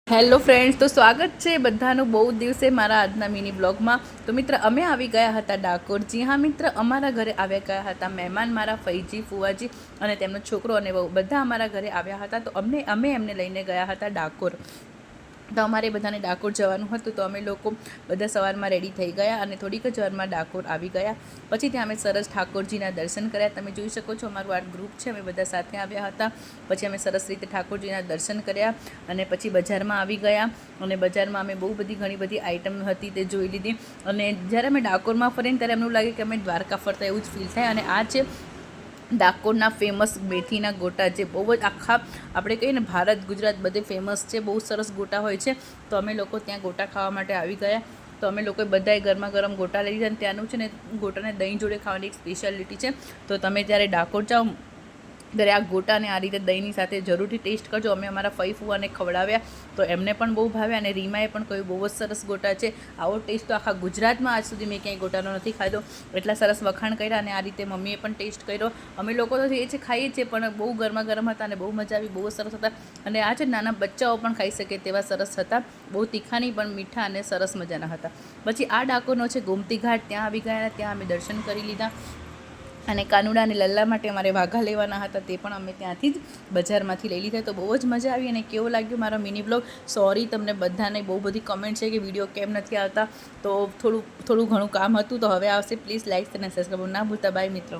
Hello friends, તો સ્વાગત છે બધાનું બહુ દિવસે મારા આજના મિની બ્લોગમાં। તો મિત્ર, અમે આવી ગયા હતા ડાકોર। જી હા મિત્ર, અમારા ઘરે આવ્યા ગયા હતા મહેમાન, મારા ફઈજી, ફુવાજી અને તેમનો છોકરો અને વહુ બધા અમારા ઘરે આવ્યા હતા। તો અમે એમને લઈને ગયા હતા ડાકોર। તો અમારે બધાને ડાકોર જવાનું હતું, તો અમે લોકો બધા સવારમાં રેડી થઈ ગયા અને થોડીક જ વારમાં ડાકોર આવી ગયા। પછી ત્યાં અમે સરસ ઠાકોરજીના દર્શન કર્યા। તમે જોઈ શકો છો અમારું આ ગ્રુપ છે, અમે બધા સાથે આવ્યા હતા। પછી અમે સરસ રીતે ઠાકોરજીના દર્શન કર્યા અને પછી બજારમાં આવી ગયા અને બજારમાં અમે બહુ બધી ઘણી બધી આઈટમ હતી તે જોઈ લીધી। અને જ્યારે અમે ડાકોરમાં ફરીને ત્યારે અમને એવું લાગે કે અમે દ્વારકા ફરતા એવું જ ફીલ થાય। અને આ છે ડાકોરના ફેમસ મેથીના ગોટા, જે બહુ જ આખા આપણે કહીએ ને ભારત ગુજરાત બધે ફેમસ છે। બહુ સરસ ગોટા હોય છે, તો અમે લોકો ત્યાં ગોટા ખાવા માટે આવી ગયા। તો અમે લોકોએ બધાએ ગરમા ગરમ ગોટા લઈ લીધા અને ત્યાંનું છે ને ગોટાને દહીં જોડે ખાવાની એક સ્પેશિયાલિટી છે। તો તમે જ્યારે ડાકોર જાઓ ત્યારે આ ગોટાને આ રીતે દહીંની સાથે જરૂરથી ટેસ્ટ કરજો। અમે અમારા ફઈ ફુવાને ખવડાવ્યા, તો એમને પણ બહુ ભાવ્યા અને રીમાએ પણ કહ્યું બહુ જ સરસ ગોટા છે। આવો ટેસ્ટ તો આખા ગુજરાતમાં આજ સુધી મેં ક્યાંય ગોટાનો નથી ખાધો। એટલા સરસ વખાણ કર્યા અને આ રીતે મમ્મીએ પણ ટેસ્ટ કર્યો। અમે લોકો તો એ છે ખાઈએ છીએ, પણ બહુ ગરમા ગરમ હતા અને બહુ મજા આવી, બહુ સરસ હતા। અને આ છે નાના બચ્ચાઓ પણ ખાઈ શકે તેવા સરસ હતા, બહુ તીખા નહીં પણ મીઠા અને સરસ મજાના હતા। પછી આ ડાકોરનો છે ગોમતી ઘાટ, ત્યાં આવી ગયા, ત્યાં અમે દર્શન કરી લીધા। અને કાનુડા અને લલ્લા માટે અમારે વાઘા લેવાના હતા, તે પણ અમે ત્યાંથી જ બજારમાંથી લઈ લીધા। તો બહુ જ મજા આવી। અને કેવો લાગ્યો મારો મિની બ્લોગ? સોરી, તમને બધાને બહુ બધી કમેન્ટ છે કે વિડીયો કેમ નથી આવતા, તો થોડું ઘણું કામ હતું, તો હવે આવશે। પ્લીઝ લાઇક અને સબસ્ક્રાઈબ ના ભૂલતા। બાય મિત્રો।